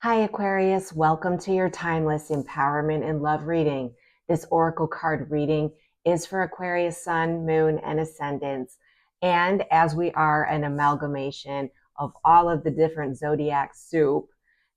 Hi, Aquarius. Welcome to your timeless empowerment and love reading. This oracle card reading is for Aquarius sun, moon, and ascendants. And as we are an amalgamation of all of the different zodiac soup,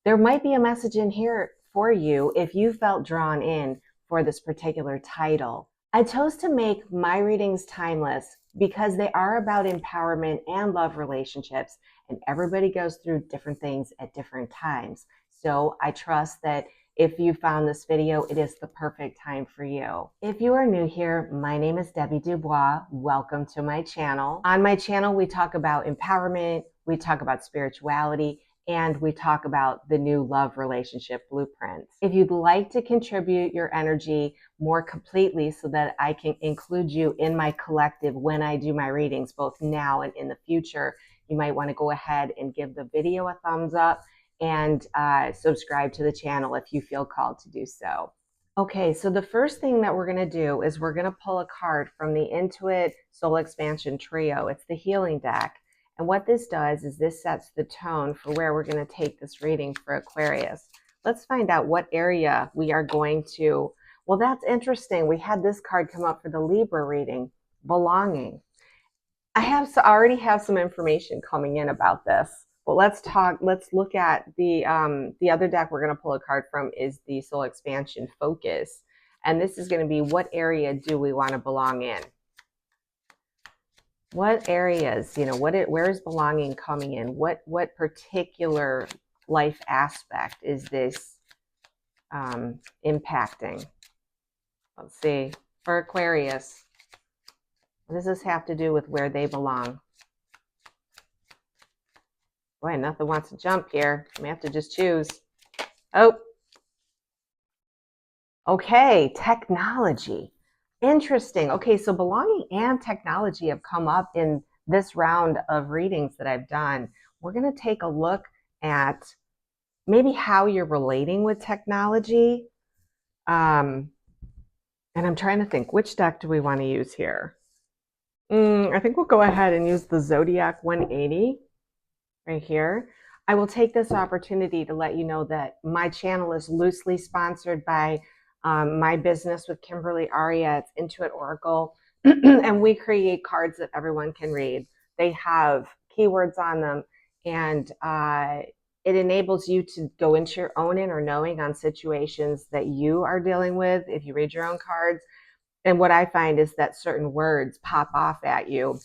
there might be a message in here for you if you felt drawn in for this particular title. I chose to make my readings timeless because they are about empowerment and love relationships, and everybody goes through different things at different times. So I trust that if you found this video, it is the perfect time for you. If you are new here, my name is Debbie Dubois. Welcome to my channel. On my channel, we talk about empowerment, we talk about spirituality, and we talk about the new love relationship blueprint. If you'd like to contribute your energy more completely so that I can include you in my collective when I do my readings, both now and in the future, you might want to go ahead and give the video a thumbs up and subscribe to the channel if you feel called to do so. Okay, so the first thing that we're going to do is we're going to pull a card from the Intuit Soul Expansion Trio. It's the healing deck. And what this does is this sets the tone for where we're going to take this reading for Aquarius. Let's find out what area we are going to. Well, that's interesting. We had this card come up for the Libra reading, belonging. I already have some information coming in about this. But let's look at the other deck we're going to pull a card from is the Soul Expansion Focus. And this is going to be, what area do we want to belong in? What areas, where is belonging coming in? What particular life aspect is this impacting? Let's see. For Aquarius, what does this have to do with where they belong? Boy, nothing wants to jump here. I may have to just choose. Oh. Okay, technology. Interesting. Okay, so belonging and technology have come up in this round of readings that I've done. We're going to take a look at maybe how you're relating with technology. And I'm trying to think, which deck do we want to use here? I think we'll go ahead and use the Zodiac 180 right here. I will take this opportunity to let you know that my channel is loosely sponsored by my business with Kimberly Aria. It's Intuit Oracle, and we create cards that everyone can read. They have keywords on them, and it enables you to go into your own inner knowing on situations that you are dealing with if you read your own cards. And what I find is that certain words pop off at you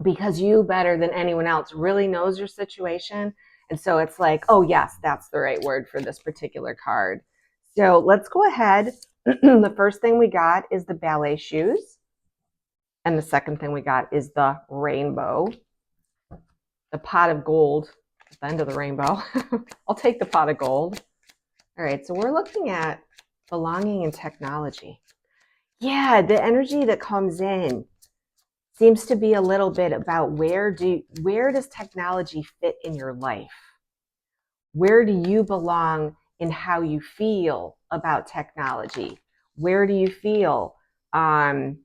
because you, better than anyone else, really knows your situation. And so it's like, oh yes, that's the right word for this particular card. So let's go ahead. The first thing we got is the ballet shoes. And the second thing we got is the rainbow. The pot of gold at the end of the rainbow. I'll take the pot of gold. All right, so we're looking at belonging in technology. Yeah, the energy that comes in seems to be a little bit about where does technology fit in your life? Where do you belong in how you feel about technology? Where do you feel, like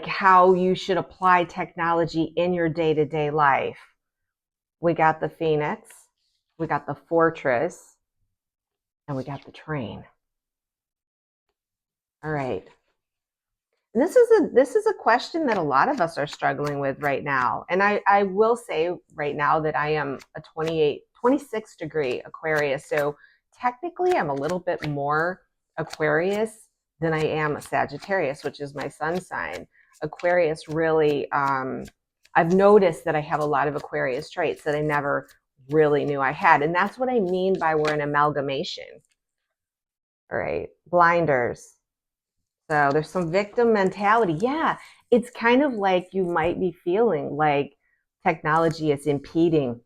how you should apply technology in your day-to-day life? We got the Phoenix, we got the Fortress, and we got the Train. All right. And this is a question that a lot of us are struggling with right now. And I will say right now that I am a 26 degree Aquarius. So technically I'm a little bit more Aquarius than I am a Sagittarius, which is my sun sign. Aquarius really, I've noticed that I have a lot of Aquarius traits that I never really knew I had. And that's what I mean by we're an amalgamation. All right, blinders. So there's some victim mentality. Yeah, it's kind of like you might be feeling like technology is impeding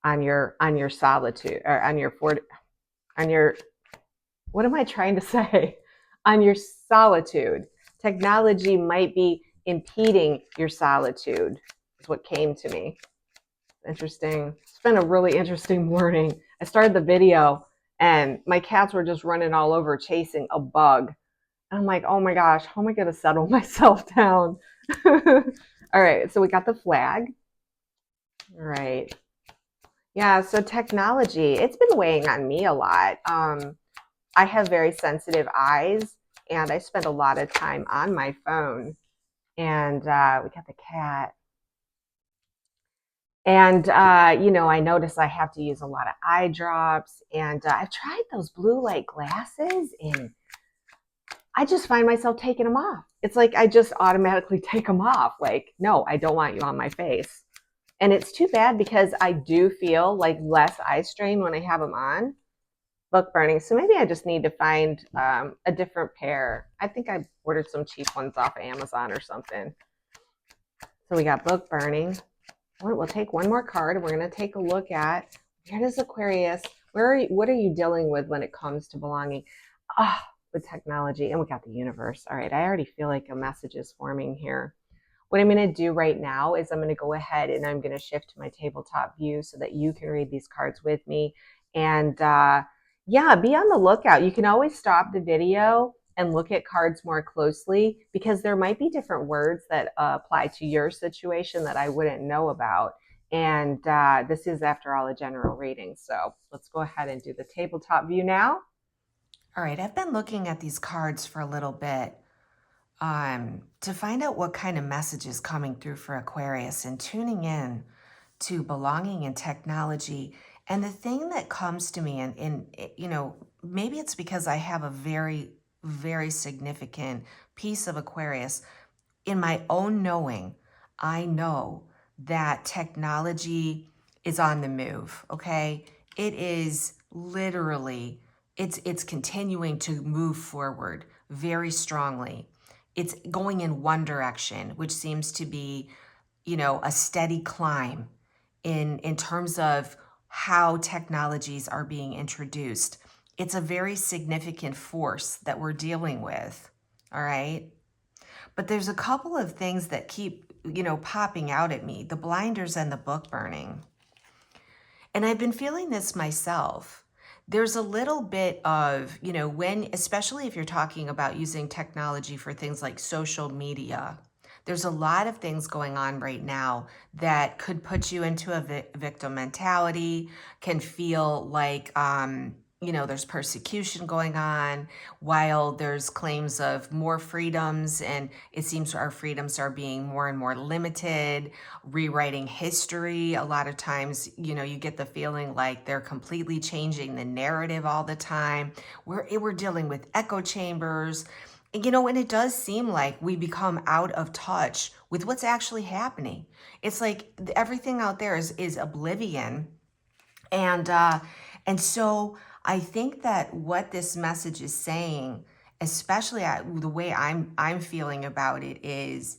on your solitude, or on your what am I trying to say? On your solitude. Technology might be impeding your solitude, is what came to me. Interesting. It's been a really interesting morning. I started the video and my cats were just running all over chasing a bug. I'm like, oh my gosh, how am I going to settle myself down? All right, so we got the flag. All right. Yeah, so technology, it's been weighing on me a lot. I have very sensitive eyes and I spend a lot of time on my phone. And we got the cat. And, I notice I have to use a lot of eye drops. And I've tried those blue light glasses and I just find myself taking them off. It's like I just automatically take them off. Like, no, I don't want you on my face. And it's too bad because I do feel like less eye strain when I have them on. Book burning. So maybe I just need to find a different pair. I think I ordered some cheap ones off of Amazon or something. So we got book burning. We'll take one more card and we're going to take a look at where does Aquarius, what are you dealing with when it comes to belonging? With technology. And we got the universe. All right. I already feel like a message is forming here. What I'm going to do right now is I'm going to go ahead and I'm going to shift to my tabletop view so that you can read these cards with me. And yeah, be on the lookout. You can always stop the video and look at cards more closely because there might be different words that apply to your situation that I wouldn't know about. And this is, after all, a general reading. So let's go ahead and do the tabletop view now. All right, I've been looking at these cards for a little bit to find out what kind of message is coming through for Aquarius and tuning in to belonging in technology. And the thing that comes to me, and maybe it's because I have a very, very significant piece of Aquarius in my own knowing. I know that technology is on the move, okay? It is literally, it's continuing to move forward very strongly. It's going in one direction, which seems to be, a steady climb in terms of how technologies are being introduced. It's a very significant force that we're dealing with, all right? But there's a couple of things that keep, popping out at me, the blinders and the book burning. And I've been feeling this myself. There's a little bit of, especially if you're talking about using technology for things like social media, there's a lot of things going on right now that could put you into a victim mentality, can feel like, there's persecution going on, while there's claims of more freedoms, and it seems our freedoms are being more and more limited, rewriting history. A lot of times, you get the feeling like they're completely changing the narrative all the time. We're dealing with echo chambers. And it does seem like we become out of touch with what's actually happening. It's like everything out there is oblivion. And so I think that what this message is saying, especially the way I'm feeling about it, is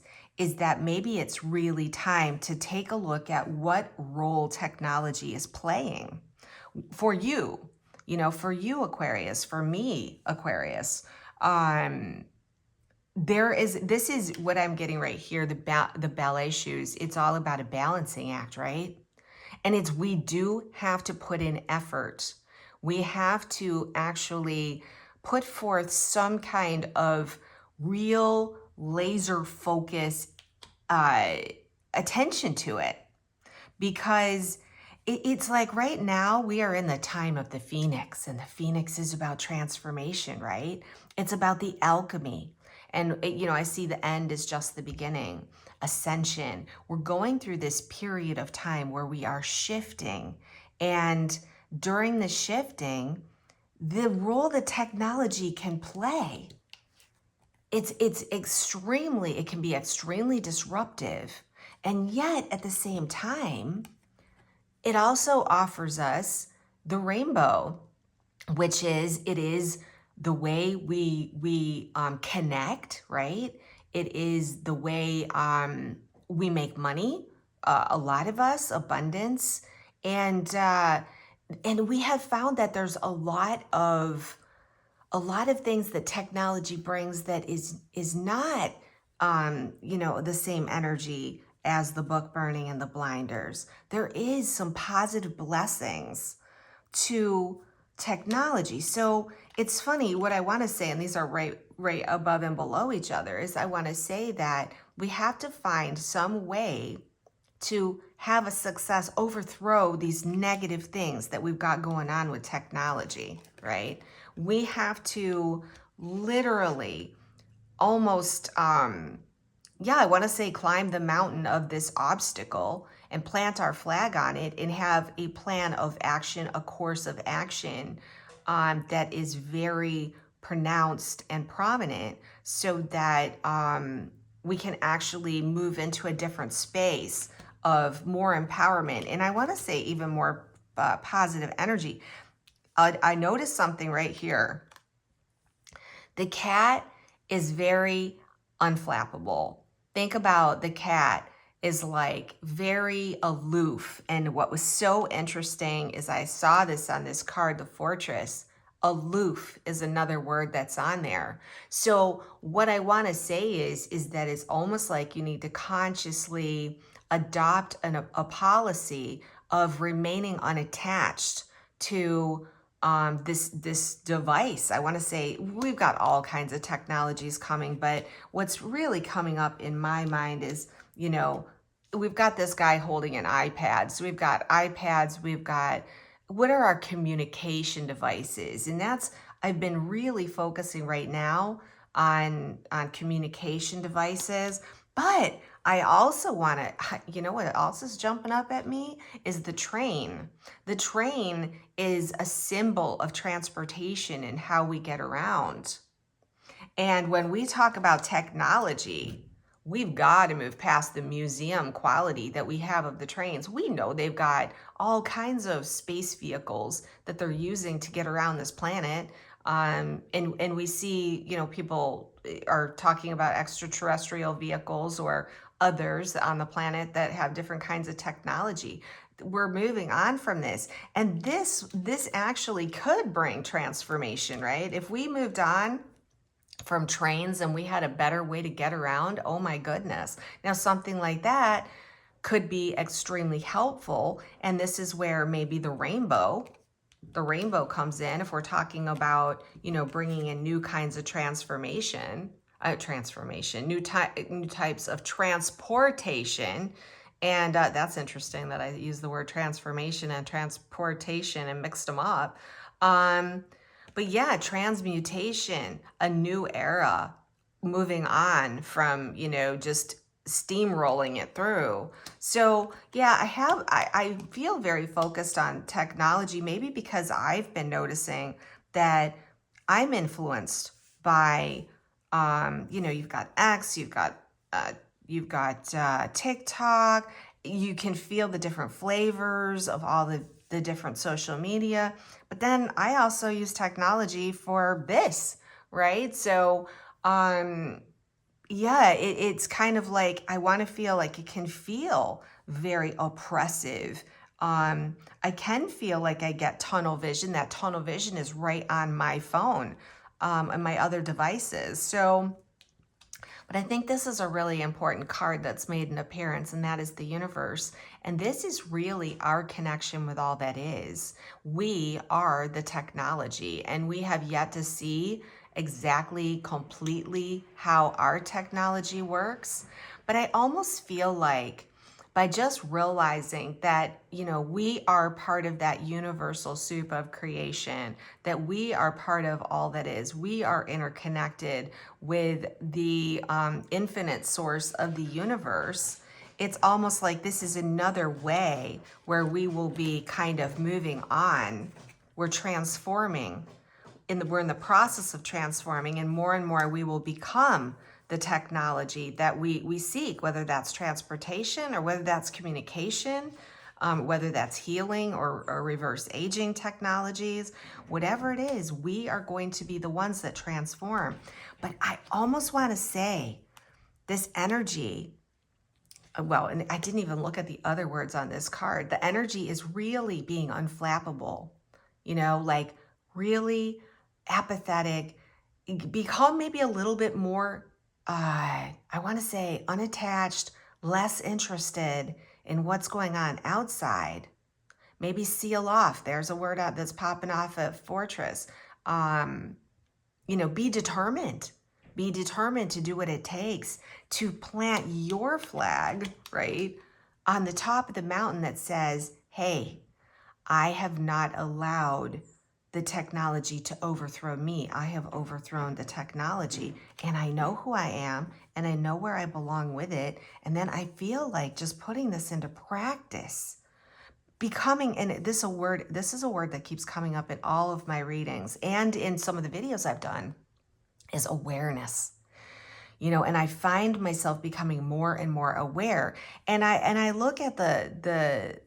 that maybe it's really time to take a look at what role technology is playing for you, for you, Aquarius, for me, Aquarius. This is what I'm getting right here, the ballet shoes. It's all about a balancing act, right? And we do have to put in effort. We have to actually put forth some kind of real laser focus attention to it, because it's like right now we are in the time of the Phoenix, and the Phoenix is about transformation, right? It's about the alchemy. And, I see the end is just the beginning. Ascension. We're going through this period of time where we are shifting. And during the shifting, the role that technology can play, it can be extremely disruptive. And yet at the same time, it also offers us the rainbow, which is the way we connect, right? It is the way we make money. A lot of us, abundance, and we have found that there's a lot of things that technology brings that is not the same energy as the book burning and the blinders. There is some positive blessings to technology. So it's funny what I want to say, and these are right above and below each other, is I want to say that we have to find some way to have a success, overthrow these negative things that we've got going on with technology, right? We have to literally almost, yeah, I want to say climb the mountain of this obstacle and plant our flag on it and have a plan of action, a course of action that is very pronounced and prominent so that we can actually move into a different space of more empowerment. And I want to say even more positive energy. I noticed something right here. The cat is very unflappable. Think about the cat is like very aloof. And what was so interesting is I saw this on this card, the Fortress. Aloof is another word that's on there. So what I want to say is that it's almost like you need to consciously adopt a policy of remaining unattached to this device. I want to say we've got all kinds of technologies coming, but what's really coming up in my mind is, you know, we've got this guy holding an iPad. So we've got iPads, we've got, what are our communication devices? And that's, I've been really focusing right now on communication devices, but I also want to, you know what else is jumping up at me is the train. The train is a symbol of transportation and how we get around. And when we talk about technology, we've got to move past the museum quality that we have of the trains. We know they've got all kinds of space vehicles that they're using to get around this planet. And we see, you know, people are talking about extraterrestrial vehicles or others on the planet that have different kinds of technology. We're moving on from this. And this actually could bring transformation, right? If we moved on from trains and we had a better way to get around, oh my goodness. Now, something like that could be extremely helpful. And this is where maybe the rainbow comes in if we're talking about, you know, bringing in new kinds of new types of transportation. And that's interesting that I use the word transformation and transportation and mixed them up. But yeah, transmutation, a new era, moving on from, you know, just steamrolling it through. So yeah, I feel very focused on technology, maybe because I've been noticing that I'm influenced by, you know, you've got X, you've got TikTok. You can feel the different flavors of all the different social media. But then I also use technology for this, right? So, yeah, it's kind of like, I want to feel like it can feel very oppressive. I can feel like I get tunnel vision. That tunnel vision is right on my phone, and my other devices. So, but I think this is a really important card that's made an appearance, and that is the universe. And this is really our connection with all that is. We are the technology, and we have yet to see exactly, completely how our technology works. But I almost feel like by just realizing that, you know, we are part of that universal soup of creation, that we are part of all that is, we are interconnected with the infinite source of the universe. It's almost like this is another way where we will be kind of moving on. We're transforming. We're in the process of transforming, and more we will become the technology that we seek, whether that's transportation or whether that's communication, whether that's healing or reverse aging technologies, whatever it is, we are going to be the ones that transform. But I almost want to say this energy, well, and I didn't even look at the other words on this card. The energy is really being unflappable, you know, like really apathetic, become maybe a little bit more, I want to say unattached, less interested in what's going on outside. Maybe seal off. There's a word out that's popping off at Fortress. You know, be determined. Be determined to do what it takes to plant your flag, right, on the top of the mountain that says, hey, I have not allowed the technology to overthrow me. I have overthrown the technology, and I know who I am, and I know where I belong with it. And then I feel like just putting this into practice, becoming, and this is a word that keeps coming up in all of my readings and in some of the videos I've done, is awareness. And I find myself becoming more and more aware. And I look at the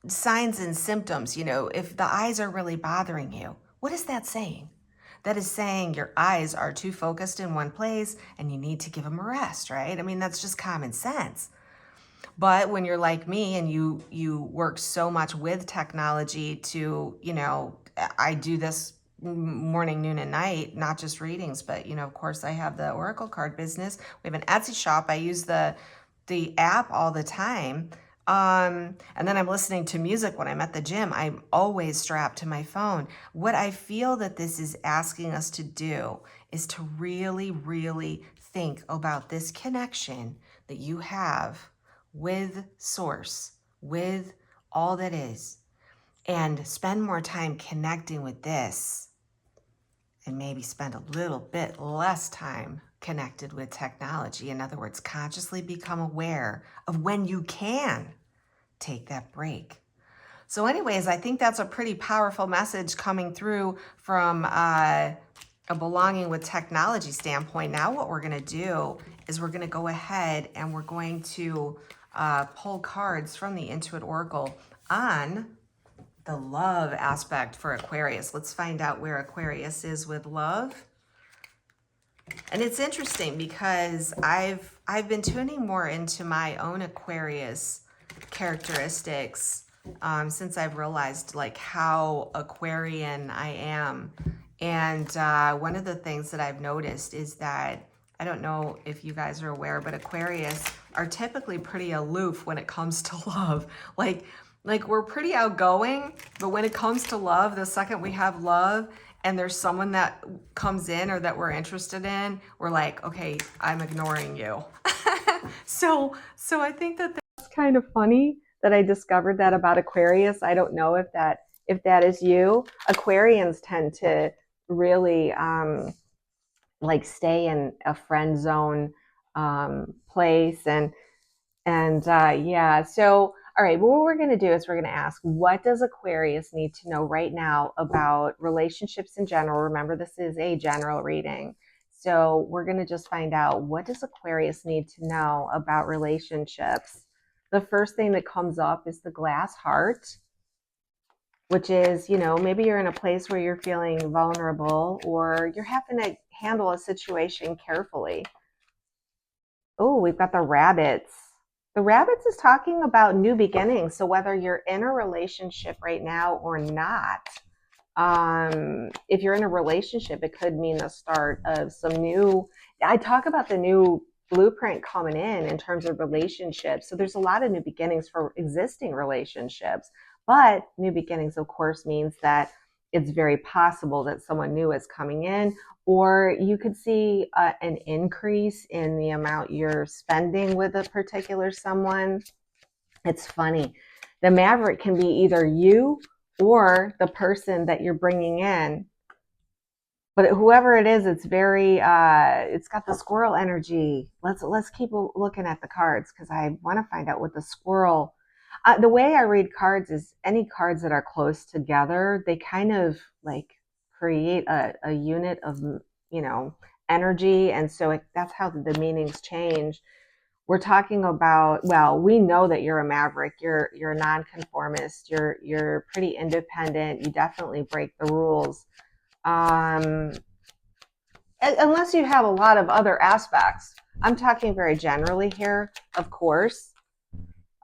signs and symptoms. If the eyes are really bothering you, what is that saying? That is saying your eyes are too focused in one place and you need to give them a rest, right? I mean, that's just common sense. But when you're like me and you work so much with technology to, I do this morning, noon, and night, not just readings, but of course I have the Oracle card business. We have an Etsy shop. I use the app all the time. And then I'm listening to music when I'm at the gym. I'm always strapped to my phone. What I feel that this is asking us to do is to really, really think about this connection that you have with Source, with all that is, and spend more time connecting with this, and maybe spend a little bit less time connected with technology. In other words, consciously become aware of when you can take that break. So anyways, I think that's a pretty powerful message coming through from a belonging with technology standpoint. Now what we're going to do is we're going to go ahead and we're going to pull cards from the Intuit Oracle on the love aspect for Aquarius. Let's find out where Aquarius is with love. And it's interesting because I've been tuning more into my own Aquarius characteristics since I've realized like how Aquarian I am. And one of the things that I've noticed is that, I don't know if you guys are aware, but Aquarius are typically pretty aloof when it comes to love. Like we're pretty outgoing, but when it comes to love, the second we have love and there's someone that comes in or that we're interested in, we're like, okay, I'm ignoring you. So I think that that's kind of funny that I discovered that about Aquarius. I don't know if that is you. Aquarians tend to really like stay in a friend zone place, and yeah. So all right, well, what we're going to do is we're going to ask, what does Aquarius need to know right now about relationships in general? Remember, this is a general reading. So we're going to just find out, what does Aquarius need to know about relationships? The first thing that comes up is the glass heart, which is, maybe you're in a place where you're feeling vulnerable or you're having to handle a situation carefully. Oh, we've got the rabbits. The rabbits is talking about new beginnings. So whether you're in a relationship right now or not, if you're in a relationship, it could mean the start of some new, I talk about the new blueprint coming in terms of relationships. So there's a lot of new beginnings for existing relationships, but new beginnings, of course, means that it's very possible that someone new is coming in, or you could see an increase in the amount you're spending with a particular someone. It's funny. The maverick can be either you or the person that you're bringing in. But whoever it is, it's very, it's got the squirrel energy. Let's keep looking at the cards because I want to find out what the squirrel, the way I read cards is any cards that are close together, they kind of like create a unit of, energy. And so that's how the meanings change. We're talking about, well, we know that you're a maverick. You're a nonconformist. You're pretty independent. You definitely break the rules. Unless you have a lot of other aspects. I'm talking very generally here, of course.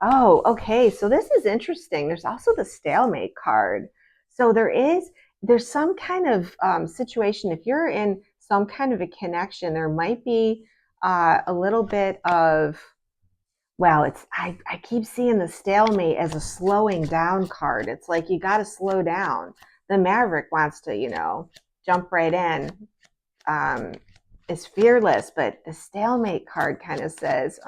Oh, okay. So this is interesting. There's also the stalemate card. So there's some kind of situation. If you're in some kind of a connection, there might be a little bit of, well, I keep seeing the stalemate as a slowing down card. It's like you got to slow down. The maverick wants to, jump right in. Is fearless, but the stalemate card kind of says,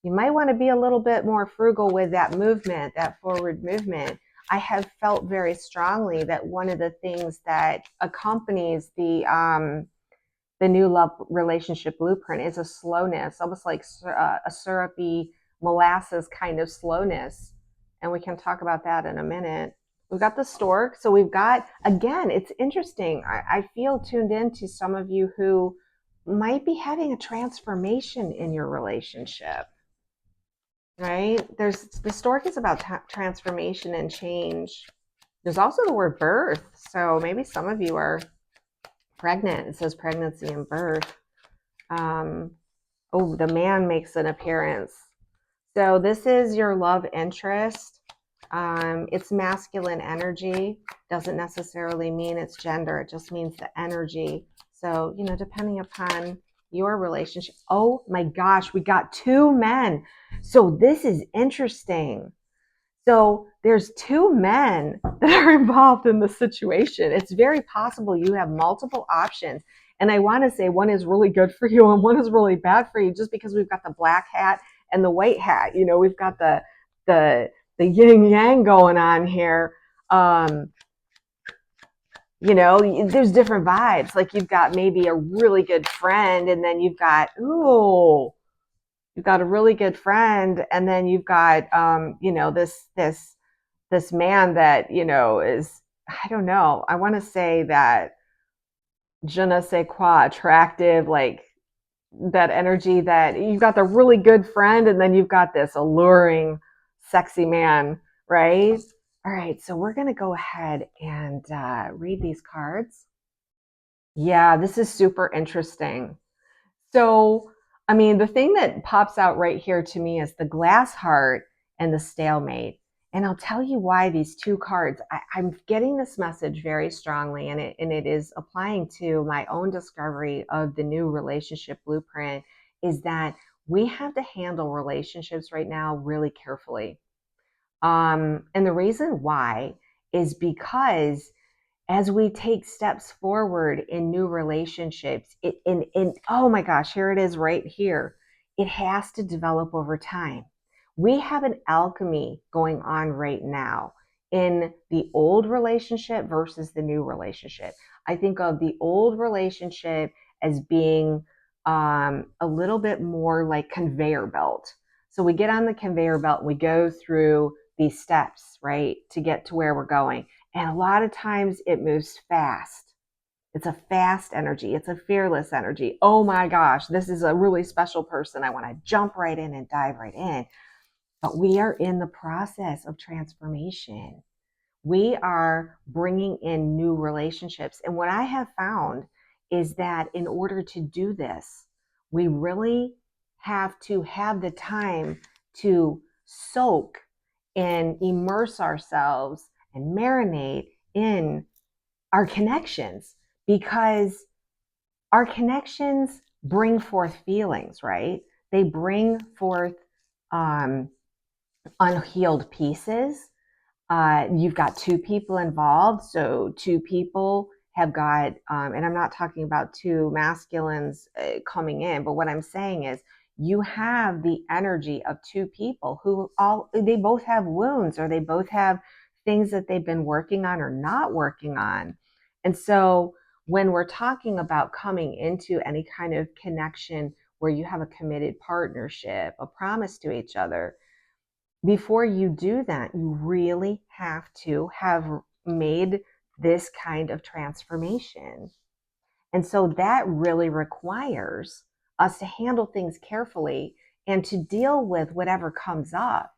You might want to be a little bit more frugal with that movement, that forward movement. I have felt very strongly that one of the things that accompanies the new love relationship blueprint is a slowness, almost like a syrupy molasses kind of slowness. And we can talk about that in a minute. We've got the stork. So we've got, again, it's interesting. I feel tuned in to some of you who might be having a transformation in your relationship, right? There's the stork is about transformation and change. There's also the word birth. So maybe some of you are pregnant. It says pregnancy and birth. Oh, the man makes an appearance. So this is your love interest. It's masculine energy. Doesn't necessarily mean it's gender. It just means the energy. So, you know, depending upon your relationship. Oh my gosh, we got two men. So this is interesting. So there's two men that are involved in the situation. It's very possible you have multiple options. And I want to say one is really good for you and one is really bad for you, just because we've got the black hat and the white hat. You know, we've got the yin yang going on here. You know, there's different vibes. Like you've got maybe a really good friend, and then you've got, you've got a really good friend, and then you've got you know, this man that, you know, is, I don't know, I want to say that je ne sais quoi, attractive, like that energy, that you've got the really good friend and then you've got this alluring, sexy man, right? All right, so we're going to go ahead and read these cards. Yeah, this is super interesting. So, I mean, the thing that pops out right here to me is the glass heart and the stalemate. And I'll tell you why these two cards, I'm getting this message very strongly, and it is applying to my own discovery of the new relationship blueprint, is that we have to handle relationships right now really carefully. And the reason why is because as we take steps forward in new relationships, oh my gosh, here it is right here. It has to develop over time. We have an alchemy going on right now in the old relationship versus the new relationship. I think of the old relationship as being a little bit more like conveyor belt. So we get on the conveyor belt and we go through these steps, right, to get to where we're going. And a lot of times it moves fast. It's a fast energy. It's a fearless energy. Oh my gosh, this is a really special person. I want to jump right in and dive right in. But we are in the process of transformation. We are bringing in new relationships. And what I have found is that in order to do this, we really have to have the time to soak and immerse ourselves and marinate in our connections, because our connections bring forth feelings, right? They bring forth unhealed pieces. You've got two people involved. So two people have got, and I'm not talking about two masculines coming in, but what I'm saying is you have the energy of two people who they both have wounds, or they both have things that they've been working on or not working on. And so when we're talking about coming into any kind of connection where you have a committed partnership, a promise to each other, before you do that, you really have to have made this kind of transformation. And so that really requires us to handle things carefully and to deal with whatever comes up.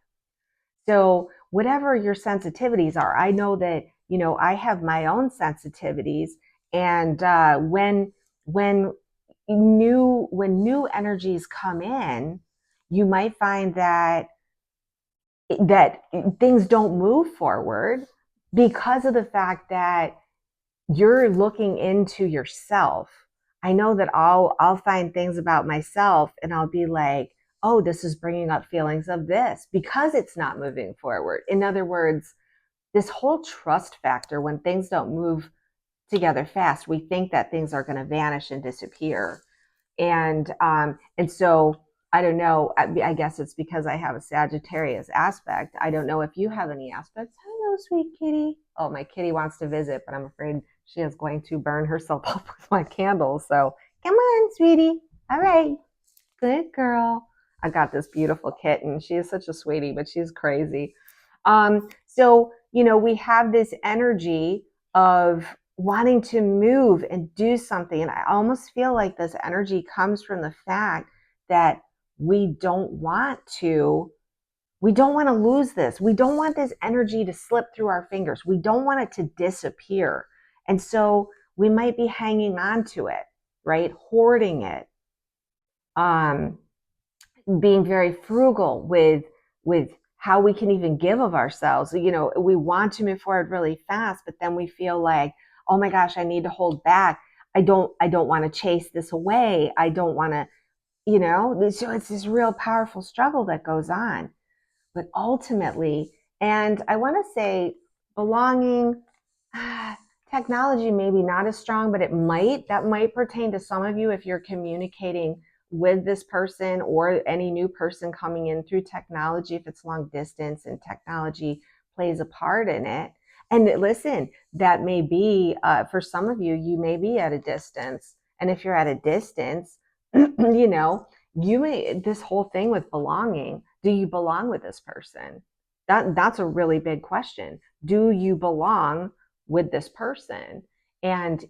So whatever your sensitivities are, I know that, you know, I have my own sensitivities. And when new energies come in, you might find that things don't move forward because of the fact that you're looking into yourself. I know that I'll find things about myself and I'll be like, oh, this is bringing up feelings of this because it's not moving forward. In other words, this whole trust factor, when things don't move together fast, we think that things are going to vanish and disappear. And so I don't know. I guess it's because I have a Sagittarius aspect. I don't know if you have any aspects. Hello, sweet kitty. Oh, my kitty wants to visit, but I'm afraid she is going to burn herself up with my candles. So come on, sweetie. All right. Good girl. I got this beautiful kitten. She is such a sweetie, but she's crazy. So, we have this energy of wanting to move and do something. And I almost feel like this energy comes from the fact that we don't want to lose this. We don't want this energy to slip through our fingers. We don't want it to disappear. And so we might be hanging on to it, right? Hoarding it. Being very frugal with how we can even give of ourselves. We want to move forward really fast, but then we feel like, oh my gosh, I need to hold back. I don't want to chase this away. I don't want to, so it's this real powerful struggle that goes on. But ultimately, and I want to say belonging, technology maybe not as strong, but that might pertain to some of you if you're communicating with this person or any new person coming in through technology, if it's long distance and technology plays a part in it. And listen, that may be, for some of you, you may be at a distance. And if you're at a distance, this whole thing with belonging, do you belong with this person? That's a really big question. Do you belong with this person? And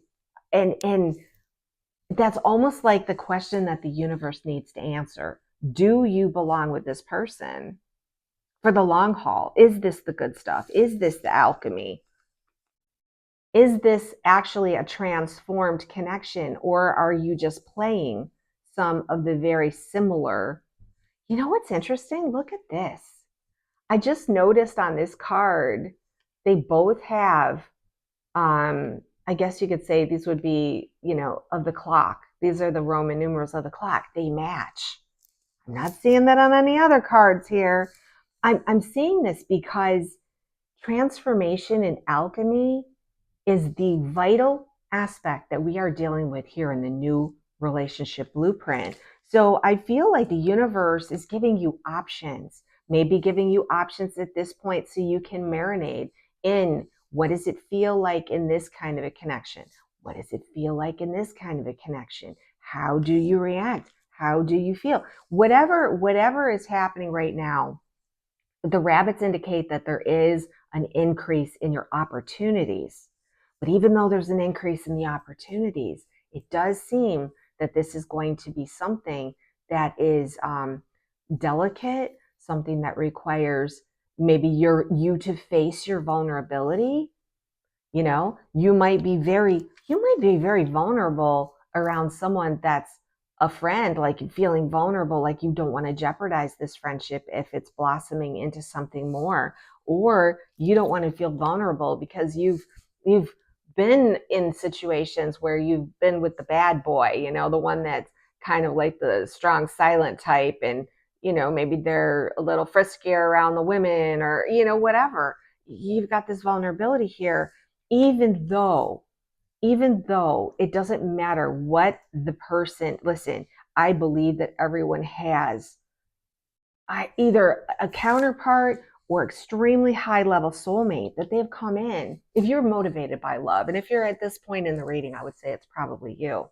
that's almost like the question that the universe needs to answer. Do you belong with this person for the long haul? Is this the good stuff? Is this the alchemy? Is this actually a transformed connection, or are you just playing some of the very similar? You know what's interesting? Look at this. I just noticed on this card, they both have, I guess you could say these would be, of the clock. These are the Roman numerals of the clock. They match. I'm not seeing that on any other cards here. I'm seeing this because transformation and alchemy is the vital aspect that we are dealing with here in the new relationship blueprint. So I feel like the universe is giving you options, maybe giving you options at this point so you can marinate in what does it feel like in this kind of a connection? What does it feel like in this kind of a connection? How do you react? How do you feel? Whatever is happening right now, the rabbits indicate that there is an increase in your opportunities. But even though there's an increase in the opportunities, it does seem that this is going to be something that is delicate, something that requires maybe you to face your vulnerability. You might be very vulnerable around someone that's a friend, like feeling vulnerable, like you don't want to jeopardize this friendship if it's blossoming into something more, or you don't want to feel vulnerable because you've been in situations where you've been with the bad boy, the one that's kind of like the strong silent type, and maybe they're a little friskier around the women, or whatever. You've got this vulnerability here, even though it doesn't matter what the person, listen, I believe that everyone has either a counterpart or extremely high level soulmate that they've come in. If you're motivated by love, and if you're at this point in the reading, I would say it's probably you.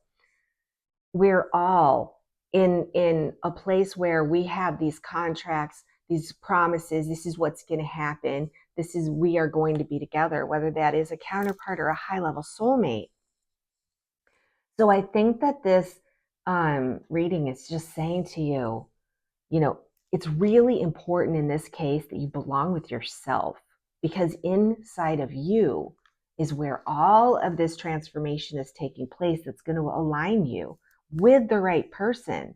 We're all in a place where we have these contracts, these promises. This is what's going to happen. We are going to be together, whether that is a counterpart or a high level soulmate. So I think that this reading is just saying to you, it's really important in this case that you belong with yourself, because inside of you is where all of this transformation is taking place that's going to align you with the right person.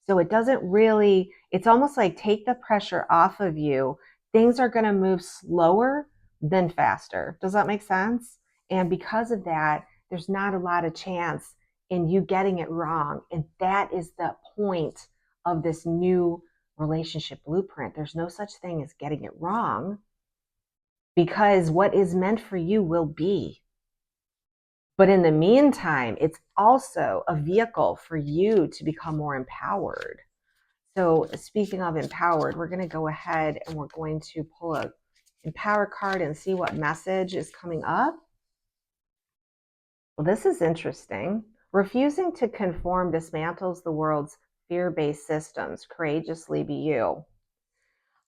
So it's almost like take the pressure off of you. Things are going to move slower than faster. Does that make sense? And because of that, there's not a lot of chance in you getting it wrong. And that is the point of this new relationship blueprint. There's no such thing as getting it wrong, because what is meant for you will be. But in the meantime, it's also a vehicle for you to become more empowered. So speaking of empowered, we're going to go ahead and we're going to pull a empower card and see what message is coming up. Well, this is interesting. Refusing to conform dismantles the world's fear-based systems. Courageously be you.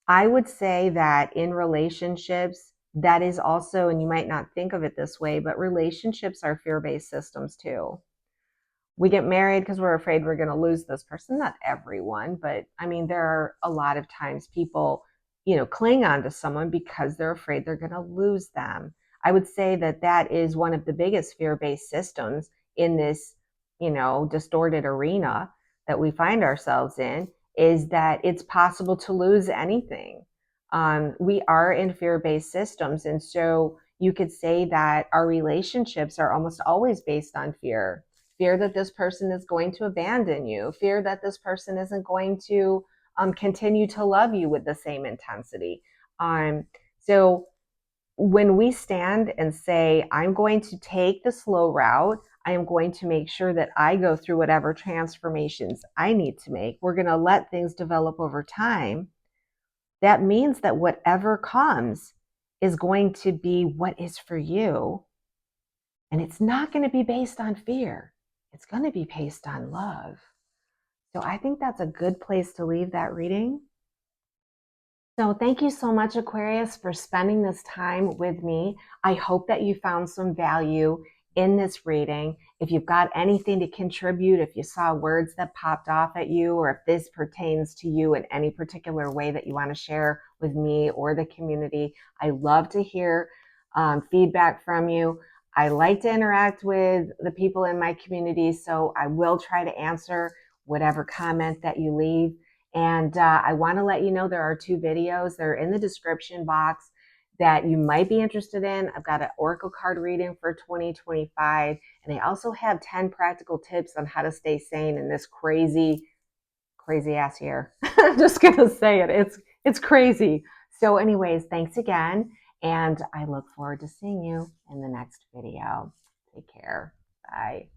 I would say that in relationships, that is also, and you might not think of it this way, but relationships are fear-based systems too. We get married because we're afraid we're going to lose this person. Not everyone, but I mean, there are a lot of times people, cling on to someone because they're afraid they're going to lose them. I would say that that is one of the biggest fear-based systems in this, distorted arena that we find ourselves in, is that it's possible to lose anything. We are in fear-based systems. And so you could say that our relationships are almost always based on fear that this person is going to abandon you, fear that this person isn't going to continue to love you with the same intensity. So when we stand and say, I'm going to take the slow route, I am going to make sure that I go through whatever transformations I need to make, we're going to let things develop over time. That means that whatever comes is going to be what is for you. And it's not going to be based on fear. It's going to be based on love. So I think that's a good place to leave that reading. So thank you so much, Aquarius, for spending this time with me. I hope that you found some value in this reading. If you've got anything to contribute, if you saw words that popped off at you, or if this pertains to you in any particular way that you want to share with me or the community, I love to hear feedback from you. I like to interact with the people in my community, so I will try to answer whatever comment that you leave. And I want to let you know there are 2 videos. They're in the description box that you might be interested in. I've got an oracle card reading for 2025, and I also have 10 practical tips on how to stay sane in this crazy ass year. I'm just gonna say it. It's crazy. So anyways, thanks again, and I look forward to seeing you in the next video. Take care. Bye.